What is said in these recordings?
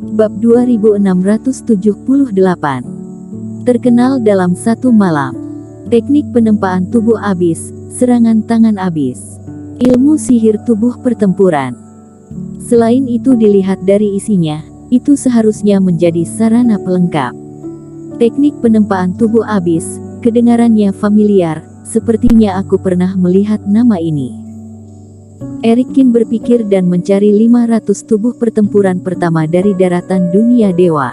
Bab 2678. Terkenal dalam satu malam. Teknik penempaan tubuh abis, serangan tangan abis. Ilmu sihir tubuh pertempuran. Selain itu dilihat dari isinya, itu seharusnya menjadi sarana pelengkap. Teknik penempaan tubuh abis, kedengarannya familiar, sepertinya aku pernah melihat nama ini. Erikin berpikir dan mencari 500 tubuh pertempuran pertama dari daratan dunia dewa.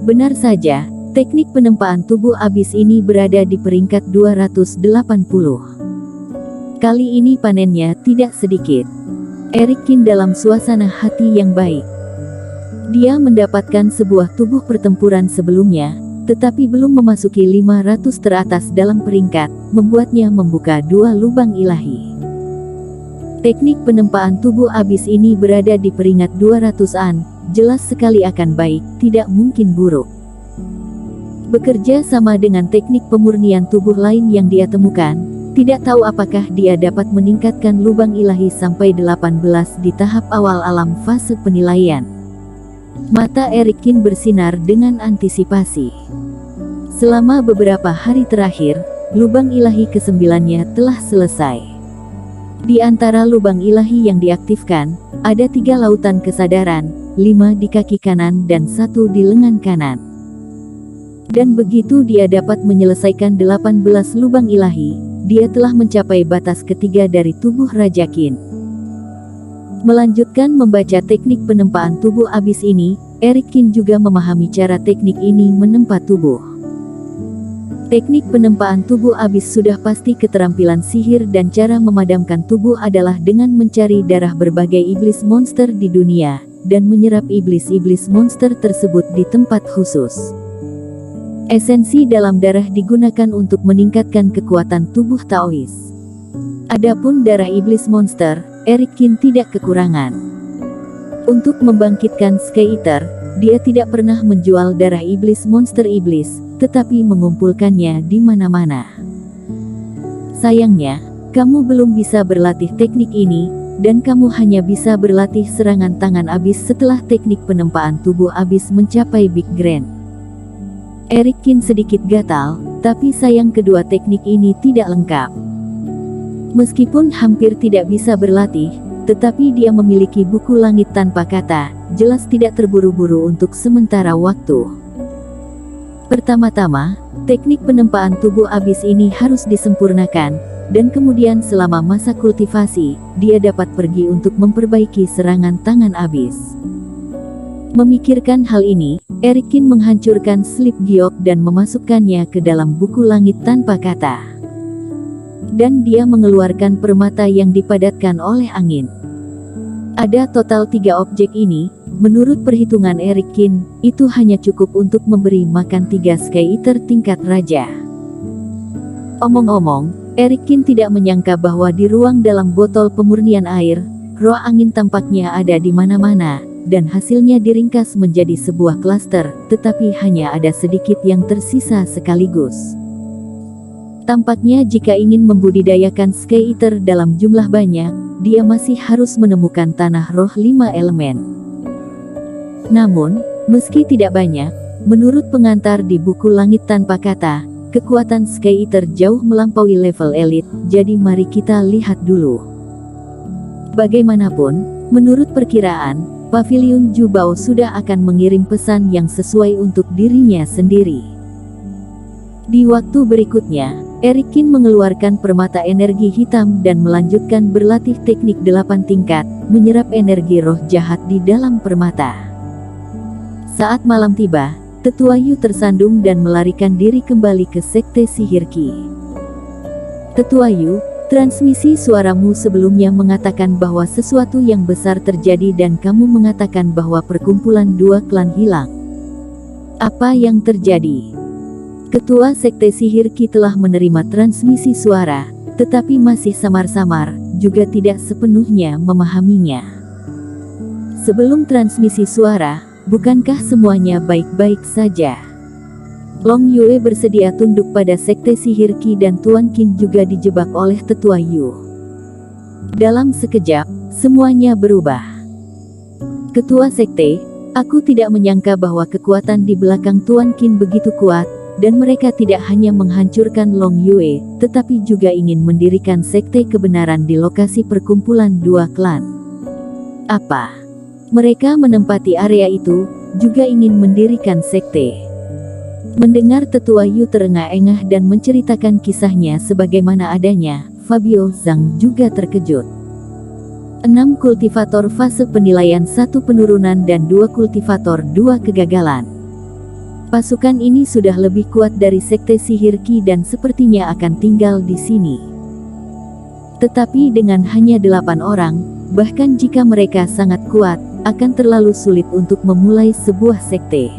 Benar saja, teknik penempaan tubuh abis ini berada di peringkat 280. Kali ini panennya tidak sedikit. Erikin dalam suasana hati yang baik. Dia mendapatkan sebuah tubuh pertempuran sebelumnya, tetapi belum memasuki 500 teratas dalam peringkat, membuatnya membuka 2 lubang ilahi. Teknik penempaan tubuh abis ini berada di peringkat 200-an, jelas sekali akan baik, tidak mungkin buruk. Bekerja sama dengan teknik pemurnian tubuh lain yang dia temukan, tidak tahu apakah dia dapat meningkatkan lubang ilahi sampai 18 di tahap awal alam fase penilaian. Mata Erikin bersinar dengan antisipasi. Selama beberapa hari terakhir, lubang ilahi ke-9-nya telah selesai. Di antara lubang ilahi yang diaktifkan, ada 3 lautan kesadaran, 5 di kaki kanan dan 1 di lengan kanan. Dan begitu dia dapat menyelesaikan 18 lubang ilahi, dia telah mencapai batas ketiga dari tubuh Raja Qin. Melanjutkan membaca teknik penempaan tubuh abis ini, Erikin juga memahami cara teknik ini menempa tubuh. Teknik penempaan tubuh abis sudah pasti keterampilan sihir dan cara memadamkan tubuh adalah dengan mencari darah berbagai iblis monster di dunia, dan menyerap iblis-iblis monster tersebut di tempat khusus. Esensi dalam darah digunakan untuk meningkatkan kekuatan tubuh Taois. Adapun darah iblis monster, Erikin tidak kekurangan. Untuk membangkitkan Sky Eater, dia tidak pernah menjual darah iblis monster iblis, tetapi mengumpulkannya di mana-mana. Sayangnya, kamu belum bisa berlatih teknik ini, dan kamu hanya bisa berlatih serangan tangan abis setelah teknik penempaan tubuh abis mencapai Big Grand. Erikin sedikit gatal, tapi sayang kedua teknik ini tidak lengkap. Meskipun hampir tidak bisa berlatih, tetapi dia memiliki buku langit tanpa kata, jelas tidak terburu-buru untuk sementara waktu. Pertama-tama, teknik penempaan tubuh abis ini harus disempurnakan, dan kemudian selama masa kultivasi, dia dapat pergi untuk memperbaiki serangan tangan abis. Memikirkan hal ini, Erikin menghancurkan slip giok dan memasukkannya ke dalam buku langit tanpa kata. Dan dia mengeluarkan permata yang dipadatkan oleh angin. Ada total 3 objek ini. Menurut perhitungan Erikin, itu hanya cukup untuk memberi makan 3 Sky Eater tingkat raja. Omong-omong, Erikin tidak menyangka bahwa di ruang dalam botol pemurnian air, roh angin tampaknya ada di mana-mana, dan hasilnya diringkas menjadi sebuah klaster, tetapi hanya ada sedikit yang tersisa sekaligus. Tampaknya jika ingin membudidayakan Sky Eater dalam jumlah banyak, dia masih harus menemukan tanah roh 5 elemen. Namun, meski tidak banyak, menurut pengantar di buku langit tanpa kata, kekuatan Sky Eater jauh melampaui level elit, jadi mari kita lihat dulu. Bagaimanapun, menurut perkiraan, Pavilion Jubao sudah akan mengirim pesan yang sesuai untuk dirinya sendiri. Di waktu berikutnya, Erikin mengeluarkan permata energi hitam dan melanjutkan berlatih teknik 8 tingkat, menyerap energi roh jahat di dalam permata. Saat malam tiba, Tetua Yu tersandung dan melarikan diri kembali ke Sekte Sihir Qi. Tetua Yu, transmisi suaramu sebelumnya mengatakan bahwa sesuatu yang besar terjadi dan kamu mengatakan bahwa perkumpulan 2 klan hilang. Apa yang terjadi? Ketua Sekte Sihir Qi telah menerima transmisi suara, tetapi masih samar-samar, juga tidak sepenuhnya memahaminya. Sebelum transmisi suara, bukankah semuanya baik-baik saja? Long Yue bersedia tunduk pada Sekte Sihir Qi dan Tuan Qin juga dijebak oleh Tetua Yu. Dalam sekejap, semuanya berubah. Ketua Sekte, Aku tidak menyangka bahwa kekuatan di belakang Tuan Qin begitu kuat, dan mereka tidak hanya menghancurkan Long Yue, tetapi juga ingin mendirikan sekte kebenaran di lokasi perkumpulan dua klan. Apa? Mereka menempati area itu, juga ingin mendirikan sekte. Mendengar Tetua Yu terengah-engah dan menceritakan kisahnya sebagaimana adanya, Fabio Zhang juga terkejut. 6 kultivator fase penilaian 1 penurunan dan 2 kultivator 2 kegagalan. Pasukan ini sudah lebih kuat dari sekte sihir Qi dan sepertinya akan tinggal di sini. Tetapi dengan hanya 8 orang, bahkan jika mereka sangat kuat, akan terlalu sulit untuk memulai sebuah sekte.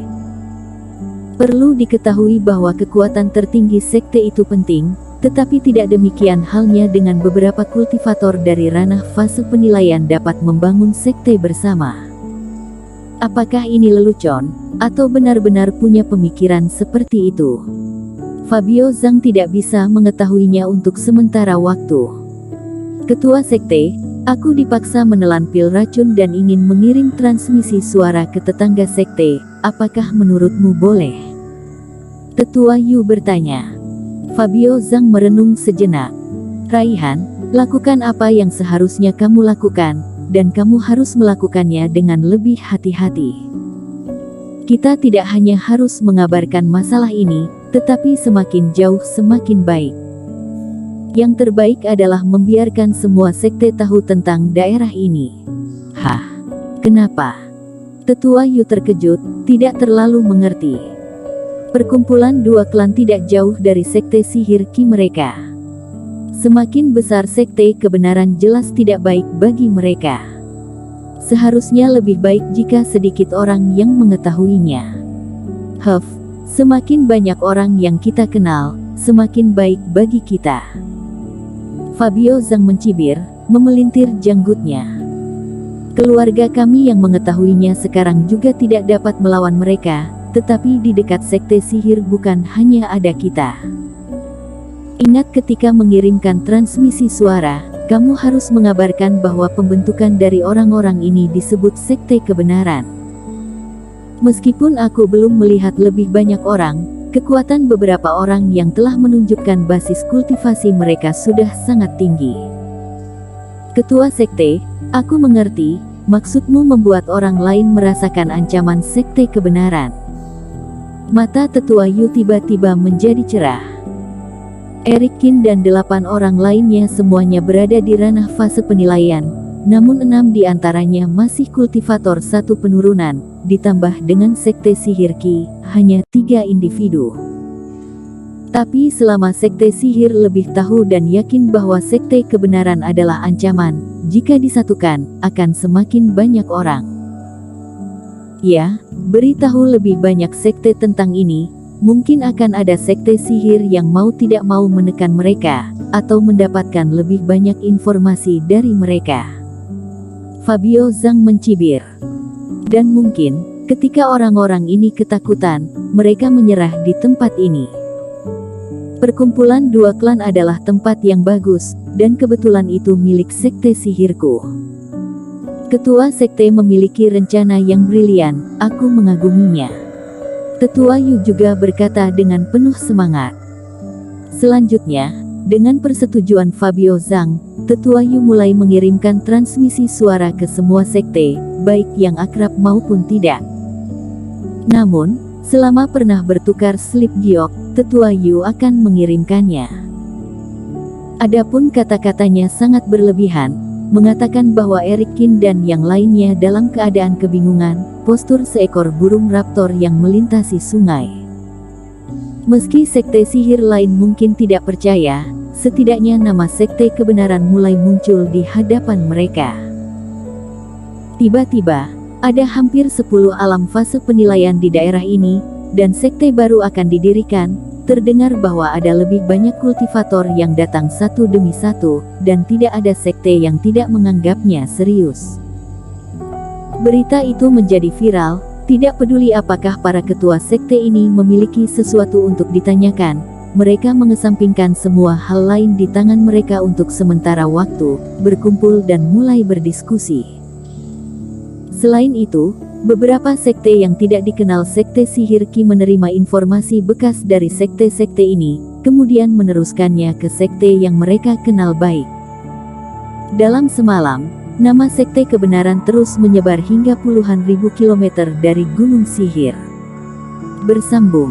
Perlu diketahui bahwa kekuatan tertinggi sekte itu penting, tetapi tidak demikian halnya dengan beberapa kultivator dari ranah fase penilaian dapat membangun sekte bersama. Apakah ini lelucon, atau benar-benar punya pemikiran seperti itu? Fabio Zhang tidak bisa mengetahuinya untuk sementara waktu. Ketua sekte, aku dipaksa menelan pil racun dan ingin mengirim transmisi suara ke tetangga sekte, apakah menurutmu boleh? Tetua Yu bertanya. Fabio Zhang merenung sejenak. Raihan, lakukan apa yang seharusnya kamu lakukan, dan kamu harus melakukannya dengan lebih hati-hati. Kita tidak hanya harus mengabarkan masalah ini, tetapi semakin jauh semakin baik. Yang terbaik adalah membiarkan semua sekte tahu tentang daerah ini. Hah? Kenapa? Tetua Yu terkejut, tidak terlalu mengerti. Perkumpulan dua klan tidak jauh dari sekte sihir Qi mereka. Semakin besar sekte kebenaran jelas tidak baik bagi mereka. Seharusnya lebih baik jika sedikit orang yang mengetahuinya. Semakin banyak orang yang kita kenal, semakin baik bagi kita. Fabio Zhang mencibir, memelintir janggutnya. Keluarga kami yang mengetahuinya sekarang juga tidak dapat melawan mereka. Tetapi di dekat sekte sihir bukan hanya ada kita. Ingat ketika mengirimkan transmisi suara, kamu harus mengabarkan bahwa pembentukan dari orang-orang ini disebut sekte kebenaran. Meskipun aku belum melihat lebih banyak orang, kekuatan beberapa orang yang telah menunjukkan basis kultivasi mereka sudah sangat tinggi. Ketua sekte, aku mengerti, maksudmu membuat orang lain merasakan ancaman sekte kebenaran. Mata Tetua Yu tiba-tiba menjadi cerah. Eric Qin dan 8 orang lainnya semuanya berada di ranah fase penilaian, namun 6 di antaranya masih kultivator 1 penurunan, ditambah dengan sekte sihir Qi, hanya 3 individu. Tapi selama sekte sihir lebih tahu dan yakin bahwa sekte kebenaran adalah ancaman, jika disatukan, akan semakin banyak orang. Ya, beritahu lebih banyak sekte tentang ini, mungkin akan ada sekte sihir yang mau tidak mau menekan mereka, atau mendapatkan lebih banyak informasi dari mereka. Fabio Zhang mencibir. Dan mungkin, ketika orang-orang ini ketakutan, mereka menyerah di tempat ini. Perkumpulan dua klan adalah tempat yang bagus, dan kebetulan itu milik sekte sihirku. Ketua sekte memiliki rencana yang brilian, aku mengaguminya. Tetua Yu juga berkata dengan penuh semangat. Selanjutnya, dengan persetujuan Fabio Zhang, Tetua Yu mulai mengirimkan transmisi suara ke semua sekte, baik yang akrab maupun tidak. Namun, selama pernah bertukar slip giok, Tetua Yu akan mengirimkannya. Adapun kata-katanya sangat berlebihan, mengatakan bahwa Eric Qin dan yang lainnya dalam keadaan kebingungan, postur seekor burung raptor yang melintasi sungai. Meski sekte sihir lain mungkin tidak percaya, setidaknya nama sekte kebenaran mulai muncul di hadapan mereka. Tiba-tiba, ada hampir 10 alam fase penilaian di daerah ini, dan sekte baru akan didirikan. Terdengar bahwa ada lebih banyak kultivator yang datang satu demi satu, dan tidak ada sekte yang tidak menganggapnya serius. Berita itu menjadi viral, tidak peduli apakah para ketua sekte ini memiliki sesuatu untuk ditanyakan, mereka mengesampingkan semua hal lain di tangan mereka untuk sementara waktu, berkumpul dan mulai berdiskusi. Selain itu, Beberapa sekte yang tidak dikenal sekte sihir Qi menerima informasi bekas dari sekte-sekte ini, kemudian meneruskannya ke sekte yang mereka kenal baik. Dalam semalam, nama sekte kebenaran terus menyebar hingga puluhan ribu kilometer dari Gunung Sihir. Bersambung.